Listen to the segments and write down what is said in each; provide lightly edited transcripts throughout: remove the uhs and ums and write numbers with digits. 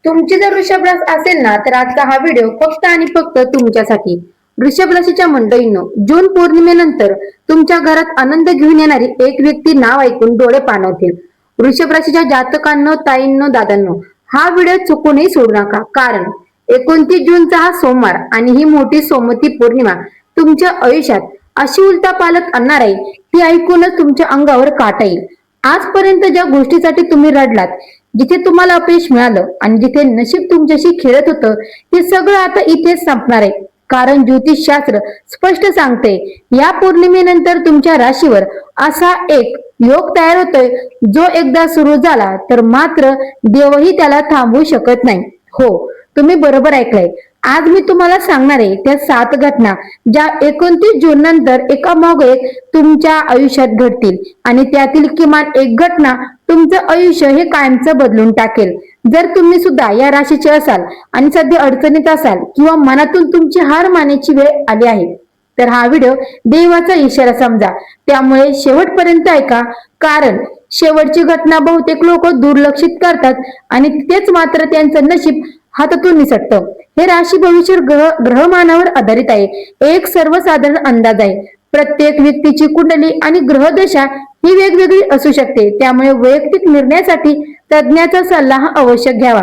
तुमची जर वृषभ रास असेल ना तर आजचा हा व्हिडिओ फक्त आणि फक्त तुमच्यासाठी. वृषभ राशीच्या मंडळींनो, जून पौर्णिमेनंतर तुमच्या घरात आनंद घेऊन येणारी एक व्यक्ती नाव ऐकून डोळे पाणवतील. वृषभ राशीच्या जातकांनो, ताईंनो, दादांनो, हा व्हिडिओ चुकूनही सोडू नका. कारण 29 जूनचा हा सोमवार आणि ही मोठी सोमवती पौर्णिमा तुमच्या आयुष्यात अशी उलथापालथ आणणार आहे ती ऐकूनच तुमच्या अंगावर काटा येईल. आजपर्यंत ज्या गोष्टीसाठी तुम्ही रडलात, जिथे तुम्हाला अपयश मिळालं आणि जिथे नशीब तुमच्याशी खेळत होतं, ते सगळं आता इथेच संपणार आहे. कारण ज्योतिषशास्त्र स्पष्ट सांगते, या पौर्णिमेनंतर तुमच्या राशीवर असा एक योग तयार होतोय जो एकदा सुरू झाला तर मात्र देवही त्याला थांबवू शकत नाही. हो, तुम्ही बरोबर ऐकलंय. आज मी तुम्हाला सांगणार आहे त्या 7 घटना ज्या 29 जून नंतर एकामागोमाग एक तुमच्या आयुष्यात घडतील आणि त्यातील किमान एक घटना तुमचं आयुष्य हे कायमचं बदलून टाकेल. जर तुम्ही सुद्धा या राशीचे असाल आणि सध्या अडचणीत असाल किंवा मनातून तुमची हार मानायची वेळ आली आहे तर हा व्हिडिओ देवाचा इशारा समजा. त्यामुळे शेवटपर्यंत ऐका, कारण शेवटची घटना बहुतेक लोक दुर्लक्षित करतात आणि तेच मात्र त्यांचं नशीब हातातून निसटतं. हे राशी भविष्य ग्रहमानावर आधारित आहे. एक सर्वसाधारण अंदाज आहे. प्रत्येक व्यक्तीची कुंडली आणि ग्रहदशा ही वेगवेगळी असू शकते. त्यामुळे वैयक्तिक निर्णयासाठी तज्ञाचा सल्ला हा आवश्यक घ्यावा.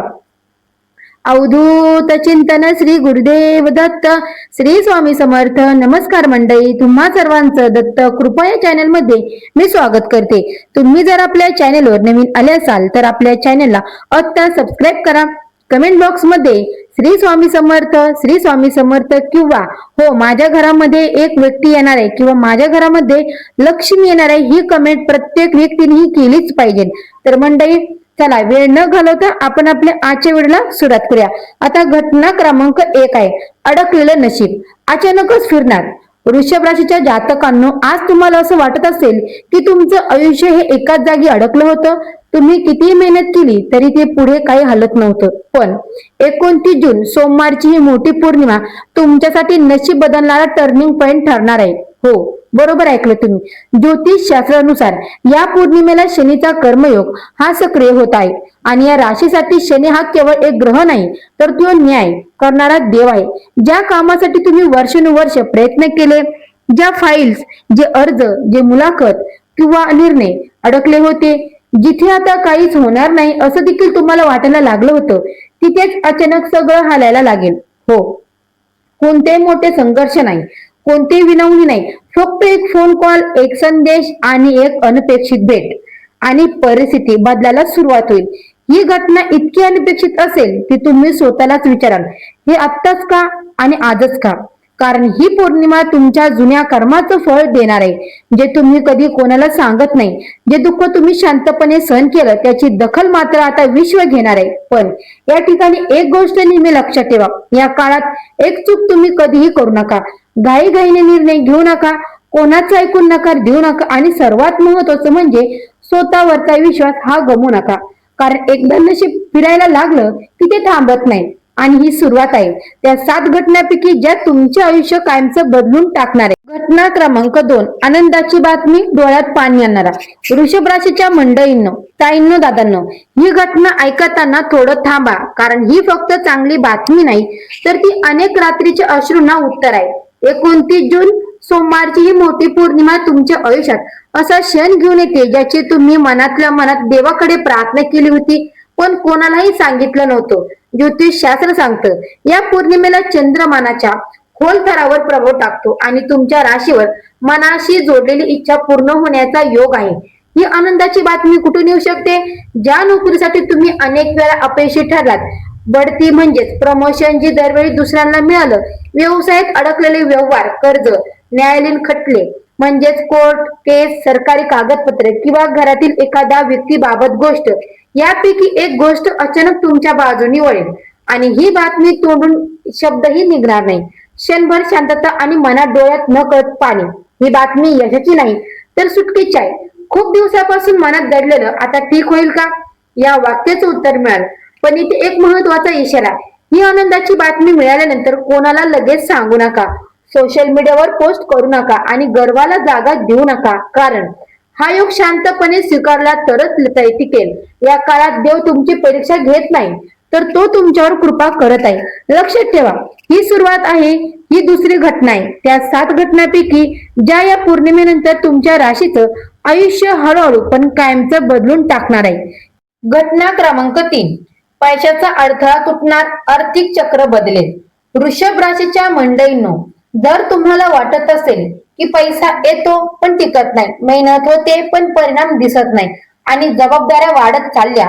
अवधूत चिंतन श्री गुरुदेव दत्त. श्री स्वामी समर्थ. नमस्कार मंडळी, तुम्हा सर्वांचं दत्त कृपा या चॅनल मध्ये मी स्वागत करते. तुम्ही जर आपल्या चॅनलवर नवीन आले असाल तर आपल्या चॅनलला आत्ता सबस्क्राईब करा. कमेंट बॉक्स मध्ये श्री स्वामी समर्थ, श्री स्वामी समर्थ किंवा हो माझ्या घरामध्ये एक व्यक्ती येणार आहे किंवा माझ्या घरामध्ये लक्ष्मी येणार आहे ही कमेंट प्रत्येक व्यक्तीने ही केलीच पाहिजे. तर मंडळी, चला वेळ न घालवता आपण आपल्या आजच्या व्हिडिओला सुरुवात करूया. आता घटना क्रमांक 1 आहे अडकलेलं नशीब अचानकच फिरणार. वृषभ राशीच्या जातकांनो, आज तुम्हाला असं वाटत असेल की तुमचं आयुष्य हे एकाच जागी अडकलं होतं. तुम्ही कितीही मेहनत केली तरी ते पुढे काही हलत नव्हतं. पण 29 जून सोमवारची ही मोठी पौर्णिमा तुमच्यासाठी नशीब बदलणारा टर्निंग पॉइंट ठरणार आहे. हो, बरोबर ऐकलं तुम्ही. ज्योतिष शास्त्रानुसार या पौर्णिमेला शनीचा कर्मयोग हा सक्रिय होत आहे आणि या राशीसाठी शनी हा केवळ एक ग्रह नाही तर तो न्याय करणारा देव आहे. ज्या कामासाठी तुम्ही वर्षानुवर्ष प्रयत्न केले, ज्या फाईल्स, जे अर्ज, जे मुलाखत किंवा निर्णय अडकले होते, जिथे आता काहीच होणार नाही असं देखील तुम्हाला वाटायला लागलं होतं, तिथेच अचानक सगळं हालायला लागेल. हो, कोणतेही मोठे संघर्ष नाही, कोणतेही विनवणी नाही, फक्त एक फोन कॉल, एक संदेश आणि एक अनपेक्षित भेट आणि परिस्थिती बदलायला सुरुवात होईल. ही घटना इतकी अनपेक्षित असेल की तुम्ही स्वतःलाच विचाराल, हे आत्ताच का आणि आजच का? कारण ही पौर्णिमा तुमच्या जुन्या कर्माचं फळ देणार आहे, जे तुम्ही कधी कोणाला सांगत नाही. जे दुःख तुम्ही शांतपणे सहन केलं त्याची दखल मात्र आता विश्व घेणार आहे. पण या ठिकाणी एक गोष्ट नेहमी लक्षात ठेवा, या काळात एक चूक तुम्ही कधीही करू नका. घाईघाईने निर्णय घेऊ नका, कोणाचं ऐकून नकार देऊ नका आणि सर्वात महत्वाचं म्हणजे स्वतःवरचा विश्वास हा गमवू नका. कारण एकदा नशीब फिरायला लागलं की ते थांबत नाही आणि ही सुरुवात आहे त्या 7 घटनांपैकी ज्या तुमचे आयुष्य कायमचं बदलून टाकणार आहे. घटना क्रमांक 2, आनंदाची बातमी डोळ्यात पाणी आणणारा. वृषभ राशीच्या मंडळींनो, ताईंनो, दादांनो, ही घटना ऐकताना थोडं थांबा, कारण ही फक्त चांगली बातमी नाही तर ती अनेक रात्रीच्या अश्रूंना उत्तर आहे. 29 जून सोमवारची ही मोठी पौर्णिमा तुमच्या आयुष्यात असा क्षण घेऊन येते ज्याची तुम्ही मनातल्या मनात देवाकडे प्रार्थना केली होती पण कोणालाही सांगितलं नव्हतं. ज्योतिष शास्त्र सांगतं, या पौर्णिमेला चंद्रमानाच्या खोल थरावर प्रभाव टाकतो आणि तुमच्या राशीवर मनाशी जोडलेली इच्छा पूर्ण होण्याचा योग आहे. ही आनंदाची बातमी कुठून येऊ शकते? ज्या नोकरीसाठी तुम्ही अनेक वेळा अपयशी ठरलात, बढती म्हणजेच प्रमोशन जी दरवेळी दुसऱ्यांना मिळालं, व्यवसायात अडकलेले व्यवहार, कर्ज, न्यायालयीन खटले म्हणजेच कोर्ट केस, सरकारी कागदपत्रे किंवा घरातील एखाद्या व्यक्तीबाबत गोष्ट, यापैकी एक गोष्ट अचानक तुमच्या बाजूने वळेल आणि ही बातमी तोंडून शब्दही निघणार नाही. क्षणभर शांतता आणि मनात डोळ्यात न कळत पाणी. ही बातमी यशाची नाही तर सुटकेची आहे. खूप दिवसापासून मनात दडलेलं आता ठीक होईल का या वाक्याचं उत्तर मिळालं. पण इथे एक महत्वाचा इशारा, ही आनंदाची बातमी मिळाल्यानंतर कोणाला लगेच सांगू नका, सोशल मीडियावर पोस्ट करू नका आणि गर्वाला जागा देऊ नका. कारण हा योग शांतपणे स्वीकारला तरच टिकेल. या काळात देव तुमची परीक्षा घेत नाही तर तो तुमच्यावर कृपा करत आहे. लक्षात ठेवा, ही सुरुवात आहे, ही दुसरी घटना आहे त्या 7 घटनांपैकी ज्या या पौर्णिमेनंतर तुमच्या राशीचं आयुष्य हळूहळू पण कायमचं बदलून टाकणार आहे. घटना क्रमांक 3, पैशाचा अडथळा तुटणार, आर्थिक चक्र बदलेल. वृषभ राशीच्या मंडळींनो, जर तुम्हाला वाटत असेल की पैसा येतो पण टिकत नाही, मेहनत होते पण परिणाम दिसत नाही आणि जबाबदाऱ्या वाढत चालल्या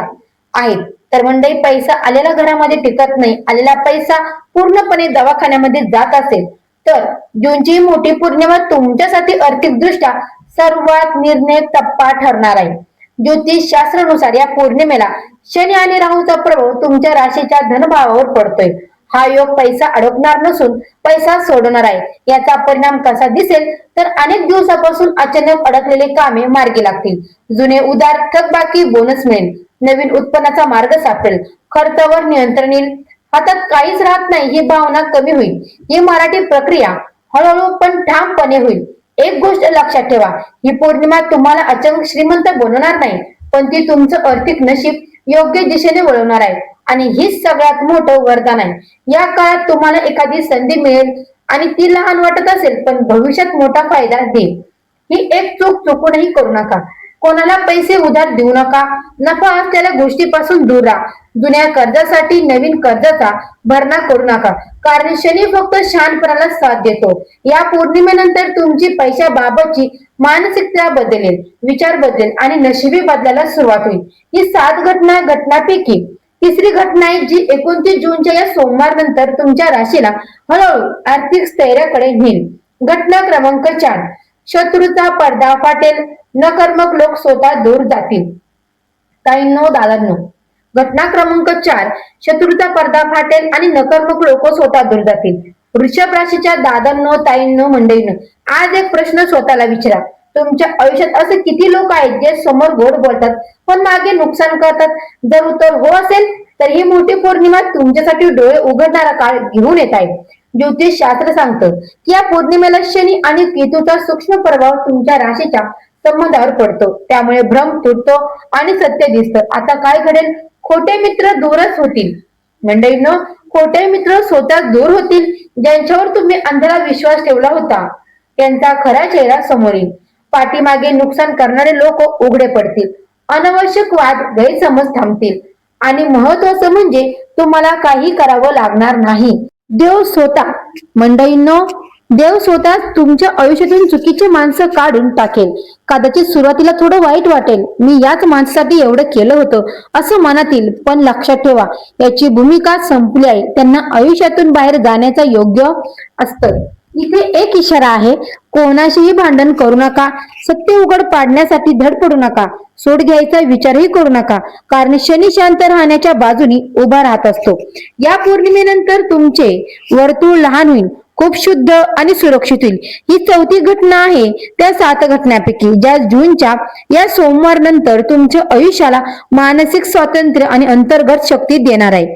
आहेत, तर मंडळी पैसा आलेला घरामध्ये टिकत नाही, आलेला पैसा पूर्णपणे दवाखान्यामध्ये जात असेल, तर जूनची मोठी पौर्णिमा तुमच्यासाठी आर्थिकदृष्ट्या सर्वात निर्णायक टप्पा ठरणार आहे. ज्योतिष शास्त्रानुसार या पौर्णिमेला शनी आणि राहूचा प्रभाव तुमच्या राशीच्या धनभावावर पडतोय. हा योग पैसा अडकणार नसून पैसा सोडणार आहे. याचा परिणाम कसा दिसेल तर अनेक दिवसापासून अचानक अडकलेले कामे मार्गी लागतील, जुने उधार थकबाकी बोनस मिळेल, नवीन उत्पन्नाचा मार्ग सापडेल, खर्चावर नियंत्रण येईल, हातात काहीच राहत नाही ही भावना कमी होईल. ही मराठी प्रक्रिया हळूहळू पण ठामपणे होईल. एक गोष्ट लक्षात ठेवा, ही पौर्णिमा तुम्हाला अचानक श्रीमंत बनवणार नाही, पण ती तुमचं आर्थिक नशीब योग्य दिशेने वळवणार आहे आणि हीच सगळ्यात मोठं वरदान आहे. या काळात तुम्हाला एखादी संधी मिळेल आणि ती लहान वाटत असेल पण भविष्यात मोठा फायदा देईल. ही एक चूक चुकूनही करू नका. कोणाला पैसे उधार देऊ नका, नफा असलेल्या गोष्टीपासून दूर राहा. जुन्या कर्जासाठी नवीन कर्जाचा भरणा करू नका, कारण शनी फक्त शहाणपणाला साथ देतो. या पौर्णिमेनंतर तुमची पैशाबाबतची मानसिकता बदलेल, विचार बदलेल आणि नशिबी बदलायला सुरुवात होईल. ही 7 घटनांपैकी तिसरी घटना आहे जी 29 जूनच्या या सोमवार नंतर तुमच्या राशीला हळूहळू आर्थिक स्थैर्याकडे नेईल. घटना क्रमांक 4, शत्रूचा पडदा फाटेल, नकर्मक लोक स्वतः दूर जातील. ताईंनो दादांनो, घटना क्रमांक 4, शत्रूचा पडदा फाटेल आणि नकर्मक लोक स्वतः दूर जातील. वृषभ राशीच्या दादांनो, ताईंनो, मंडळींनो, आज एक प्रश्न स्वतःला विचारा. तुमच्या आयुष्यात असे किती लोक आहेत जे समोर गोड बोलतात पण मागे नुकसान करतात? जर उत्तर हो असेल तर ही मोठी पौर्णिमा तुमच्यासाठी डोळे उघडणारा काळ घेऊन येत आहे. ज्योतिष शास्त्र सांगतं की या पौर्णिमेला शनी आणि केतूचा सूक्ष्म प्रभाव तुमच्या राशीच्या संबंधावर पडतो, त्यामुळे भ्रम तुटतो आणि सत्य दिसतं. आता काय घडेल? खोटे मित्र दूरच होतील. मंडळींनो, खोटे मित्र स्वतः दूर होतील. ज्यांच्यावर तुम्ही अंधारा विश्वास ठेवला होता त्यांचा खरा चेहरा समोर येईल. पाठीमागे नुकसान करणारे लोक उघडे पडतील, अनावश्यक वाद गैरसमज थांबतील आणि महत्वाचं म्हणजे तुम्हाला काही करावं लागणार नाही. देव स्वतः, मंडळींनो, देव स्वतः तुमच्या आयुष्यातून चुकीचे माणसं काढून टाकेल. कदाचित सुरुवातीला थोडं वाईट वाटेल, मी याच माणसासाठी एवढं केलं होतं असं मनात येईल, पण लक्षात ठेवा याची भूमिका संपली आहे. त्यांना आयुष्यातून बाहेर जाण्याचा योग्य असतं. इथे एक इशारा आहे, कोणाशीही भांडण करू नका, सत्य उघड पाडण्यासाठी धडपडू नका, सोड घ्यायचा विचारही करू नका, कारण शनी शांत राहण्याच्या बाजूनी उभा राहत असतो. या पौर्णिमेनंतर तुमचे वर्तुळ लहान होईल, खूप शुद्ध आणि सुरक्षित होईल. ही 4थी घटना आहे त्या 7 घटनांपैकी ज्या जूनच्या या सोमवार नंतर तुमच्या आयुष्याला मानसिक स्वातंत्र्य आणि अंतर्गत शक्ती देणार आहे.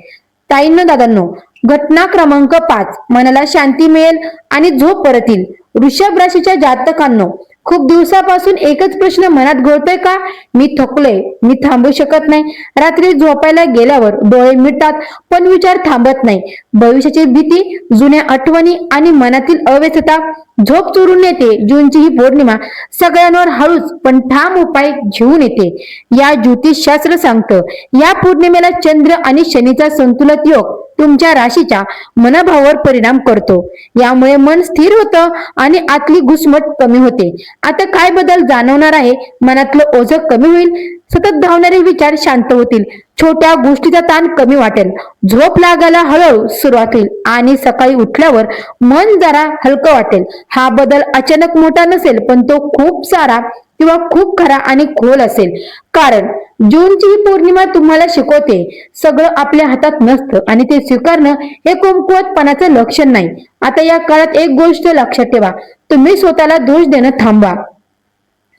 ताईंनो दादांनो, घटना क्रमांक 5, मनाला शांती मिळेल आणि झोप परत येईल. वृषभ राशीच्या जातकांनो, खूप दिवसापासून एकच प्रश्न मनात घोळतोय का? मी थकलोय, मी थांबू शकत नाही. रात्री झोपायला गेल्यावर डोळे मिटतात पण विचार थांबत नाही. भविष्याची भीती, जुन्या आठवणी आणि मनातील अव्यवस्था झोप चोरून येते. जूनची ही पौर्णिमा सगळ्यांवर हळूच पण ठाम उपाय घेऊन येते. या ज्योतिषशास्त्र सांगतं, या पौर्णिमेला चंद्र आणि शनीचा संतुलित योग तुमच्या राशीच्या मनोभावावर परिणाम करतो. यामुळे मन स्थिर होतं आणि आतली घुसमट कमी होते. आता काय बदल जाणवणार आहे? मनातलं ओझं कमी होईल, सतत धावणारे विचार शांत होतील, छोट्या गोष्टीचा ताण कमी वाटेल, झोप लागायला हळूहळू सुरुवात होईल आणि सकाळी उठल्यावर मन जरा हलकं वाटेल. हा बदल अचानक मोठा नसेल, पण तो खूप सारा किंवा खूप खरा आणि खोल असेल. कारण जूनची ही पौर्णिमा तुम्हाला शिकवते, सगळं आपल्या हातात नसतं आणि ते स्वीकारणं हे कमकुवतपणाचं लक्षण नाही. आता या काळात एक गोष्ट लक्षात ठेवा, तुम्ही स्वतःला दोष देणं थांबवा.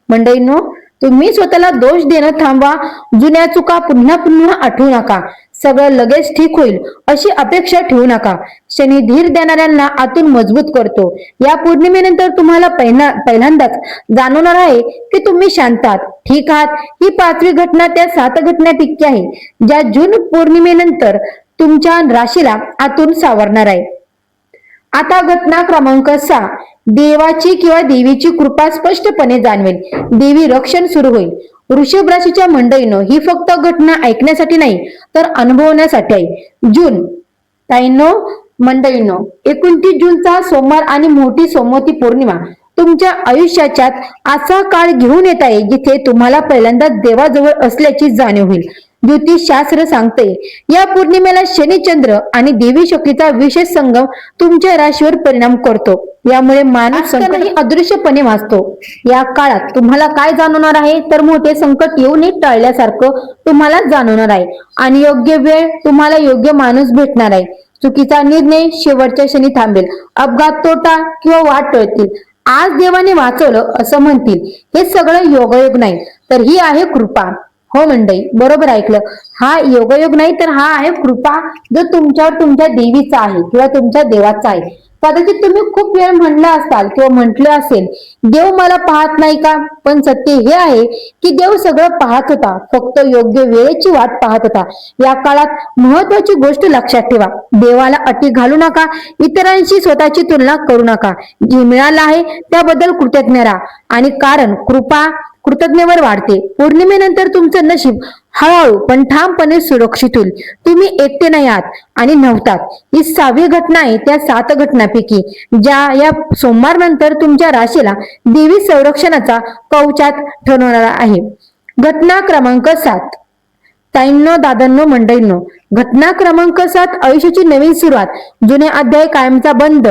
मंडळींनो, तुम्ही स्वतःला दोष देणं थांबवा. जुन्या चुका पुन्हा पुन्हा आठवू नका. सगळं लगेच ठीक होईल अशी अपेक्षा ठेवू नका. शनी धीर देणाऱ्यांना आतून मजबूत करतो. या पौर्णिमेनंतर तुम्हाला पहिल्यांदाच जाणवणार आहे की तुम्ही शांत आहात, ठीक आहात. ही 5वी घटना त्या 7 घटनांपैकी आहे ज्या जून पौर्णिमेनंतर तुमच्या राशीला आतून सावरणार आहे. आता घटना क्रमांक 6. देवाची किंवा देवीची कृपा स्पष्टपणे जाणवेल. देवी रक्षण सुरू होईल. वृषभ राशीच्या मंडळींनो, ही फक्त घटना ऐकण्यासाठी नाही तर अनुभवण्यासाठी आहे. जून ताईंनो मंडळींनो, 29 जूनचा सोमवार आणि मोठी सोमवती पौर्णिमा तुमच्या आयुष्याच्यात असा काळ घेऊन येत आहे जिथे तुम्हाला पहिल्यांदा देवाजवळ असल्याची जाणीव होईल. ज्योतिष शास्त्र सांगते या पौर्णिमेला शनी, चंद्र आणि देवी शक्तीचा विशेष संगम तुमच्या राशीवर परिणाम करतो. यामुळे माणूस संकटही अदृश्यपणे वाचतो. या काळात तुम्हाला काय जाणवणार आहे तर मोठे संकट येऊ नये टाळल्यासारखं तुम्हाला जाणवणार आहे आणि योग्य वेळ तुम्हाला योग्य माणूस भेटणार आहे. चुकीचा निर्णय शेवटच्या क्षणी थांबेल. अपघात, तोटा किंवा वाट टळतील. आज देवाने वाचवलं असं म्हणतील. हे सगळं योगायोग नाही तर ही आहे कृपा. हो मंडळी, बरोबर ऐकलं. हा योगायोग नाही तर हा आहे कृपा, जो तुमच्यावर तुमच्या देवीचा आहे किंवा तुमच्या देवाचा आहे. कदाचित तुम्ही खूप वेळ म्हणला असाल किंवा म्हटलं असेल, देव मला पाहत नाही का? पण सत्य हे आहे की देव सगळं पाहत होता, फक्त योग्य वेळेची वाट पाहत होता. या काळात महत्वाची गोष्ट लक्षात ठेवा, देवाला अटी घालू नका, इतरांशी स्वतःची तुलना करू नका. जे मिळालं आहे त्याबद्दल कृतज्ञ राहा आणि कारण कृपा कृतज्ञतेवर वाढते. पौर्णिमेनंतर तुमचं नशीब हळूहळू पण ठामपणे सुरक्षित होईल. तुम्ही एकटे नाही आहात आणि नव्हतात. ही 6वी घटना आहे त्या 7 घटनांपैकी ज्या या सोमवार नंतर तुमच्या राशीला देवी संरक्षणाचा कवचात ठरवणार आहे. घटना क्रमांक 7. ताईंनो, दादांनो, मंडळींनो, घटना क्रमांक 7. आयुष्याची नवीन सुरुवात, जुने अध्याय कायमचा बंद.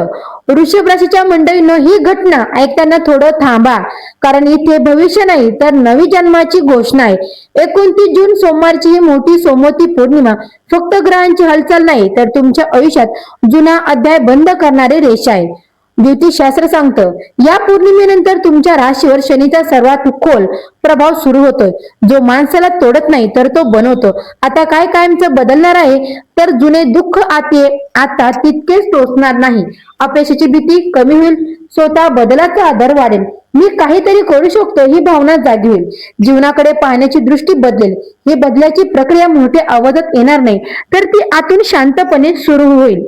वृषभ राशीच्या मंडळींनो, ही घटना ऐकताना थोडं थांबा, कारण इथे भविष्य नाही तर नवी जन्माची घोषणा आहे. 29 जून सोमवारची ही मोठी सोमवती पौर्णिमा फक्त ग्रहांची हालचाल नाही तर तुमच्या आयुष्यात जुना अध्याय बंद करणारी रेषा आहे. ज्योतिषशास्त्र सांगतं या पौर्णिमेनंतर तुमच्या राशीवर शनीचा सर्वात खोल प्रभाव सुरू होतोय, जो माणसाला तोडत नाही तर तो बनवतो. आता काय कायमचं बदलणार आहे तर जुने दुःख आता तितकेच टोचणार नाही. अपयशाची भीती कमी होईल. स्वतः बदलाचा आधार वाढेल. मी काहीतरी करू शकतो ही भावना जागी होईल. जीवनाकडे पाहण्याची दृष्टी बदलेल. ही बदलाची प्रक्रिया मोठ्या आवाजात येणार नाही तर ती आतून शांतपणे सुरू होईल.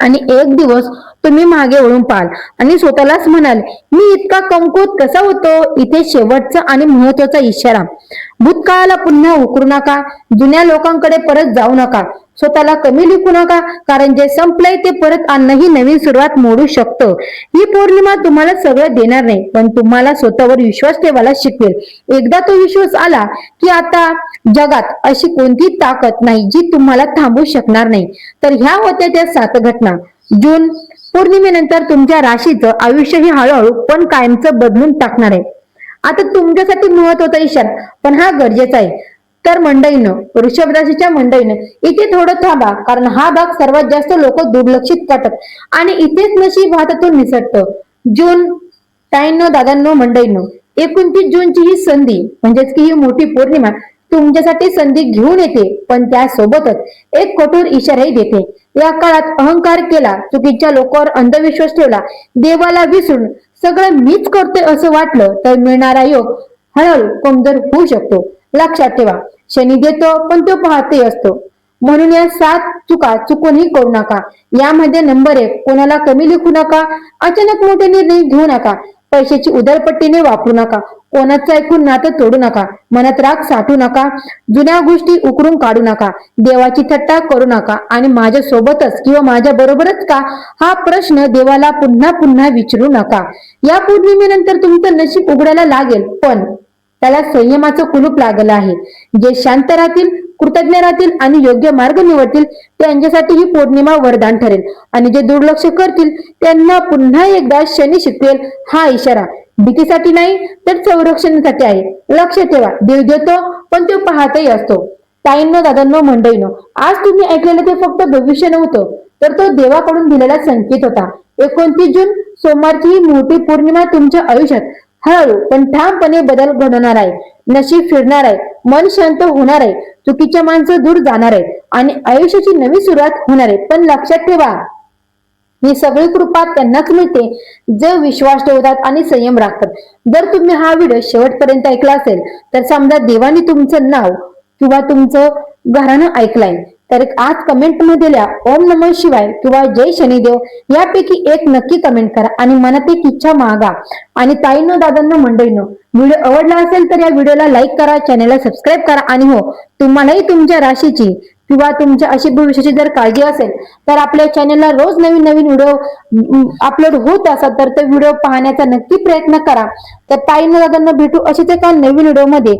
आणि एक दिवस तुम्ही मागे वळून पाहाल आणि स्वतःलाच म्हणाल, मी इतका कमकुवत कसा होतो. इथे शेवटचा आणि महत्वाचा इशारा, भूतकाळाला पुन्हा उकरू नका. जुन्या लोकांकडे परत जाऊ नका. स्वतःला कमी लिखू नका, कारण जे संपलंय ते परत आणणं ही नवीन सुरुवात मोडू शकतं. ही पौर्णिमा तुम्हाला सगळं देणार नाही पण तुम्हाला स्वतःवर विश्वास ठेवायला शिकवेल. एकदा तो विश्वास आला की आता जगात अशी कोणती ताकद नाही जी तुम्हाला थांबवू शकणार नाही. तर ह्या होत्या त्या 7 घटना. जून पौर्णिमेनंतर तुमच्या राशीचं आयुष्य ही हळूहळू पण कायमचं बदलून टाकणार आहे. आता तुमच्यासाठी महत्वाचा इशारा, पण हा गरजेचा आहे. तर मंडळीनं, वृषभ राशीच्या मंडळीनं, इथे थोडं थांबा, कारण हा भाग सर्वात जास्त लोक दुर्लक्षित करतात आणि इथेच नशीब हातातून निसटतं. जून ताईंनो, दादांनो, मंडळींनो, 29 जूनची ही संधी म्हणजेच की ही मोठी पौर्णिमा तुमच्यासाठी संधी घेऊन येते, पण त्यासोबतच एक कठोर इशाराही देते. या काळात अहंकार केला, चुकीच्या लोकांवर अंधविश्वास ठेवला, देवाला विसरून सगळं मीच करतोय असं वाटलं तर मिळणारा योग हळूहळू कमजोर होऊ शकतो. लक्षात ठेवा, शनी देतो पण तो पाहतही असतो. म्हणून या 7 चुका चुकूनही करू नका. यामध्ये नंबर 1, कोणाला कमी लिखू नका. अचानक मोठे निर्णय घेऊ नका. पैशाची उधळपट्टीने वापरू नका. कोणाचं ऐकून नातं तोडू नका. मनात राग साठवू नका. जुन्या गोष्टी उकरून काढू नका. देवाची थट्टा करू नका आणि माझ्या सोबतच किंवा माझ्या बरोबरच का हा प्रश्न देवाला पुन्हा पुन्हा विचारू नका. या पौर्णिमेनंतर तुमचं नशीब उघडायला लागेल, पण त्याला संयमाचं कुलूप लागलं आहे. जे शांत राहतील, कृतज्ञ राहतील आणि योग्य मार्ग निवडतील त्यांच्यासाठी ही पौर्णिमा वरदान ठरेल आणि जे दुर्लक्ष करतील त्यांना पुन्हा एकदा शनी शिकवेल. हा इशारा भीतीसाठी नाही तर संरक्षणासाठी आहे. लक्ष ठेवा, देव देतो पण तो पाहतही असतो. ताईंनो, दादांनो, मंडळींनो, आज तुम्ही ऐकलेलं ते फक्त भविष्य नव्हतं तर तो देवाकडून दिलेला संकेत होता. 29 जून सोमवारची ही मोठी पौर्णिमा तुमच्या आयुष्यात हळूहळू पण ठामपणे बदल घडवणार आहे. नशीब फिरणार आहे, मन शांत होणार आहे, चुकीच्या माणसं दूर जाणार आहे आणि आयुष्याची नवी सुरुवात होणार आहे. पण लक्षात ठेवा, ही सगळी कृपा त्यांनाच मिळते जे विश्वास ठेवतात आणि संयम राखतात. जर तुम्ही हा व्हिडिओ शेवटपर्यंत ऐकला असेल तर समजा देवाने तुमचं नाव किंवा तुमचं घराणं ऐकलंय. तर आज कमेंट मध्ये लिहा ओम नमः शिवाय किंवा जय शनिदेव, यापैकी एक नक्की कमेंट करा आणि मनात एक इच्छा मागा. आणि ताईंनो, दादांनो, मंडळींनो, व्हिडिओ आवडला असेल तर या व्हिडिओला लाईक करा, चॅनलला सबस्क्राईब करा. आणि हो, तुम्हालाही तुमच्या राशीची किंवा तुमच्या अशी भविष्याची जर काळजी असेल तर आपल्या चॅनलला रोज नवीन नवीन व्हिडिओ अपलोड होत असतात तर ते व्हिडिओ पाहण्याचा नक्की प्रयत्न करा. तर ताईंनो, दादांना भेटू अशीच एका नवीन व्हिडिओ मध्ये.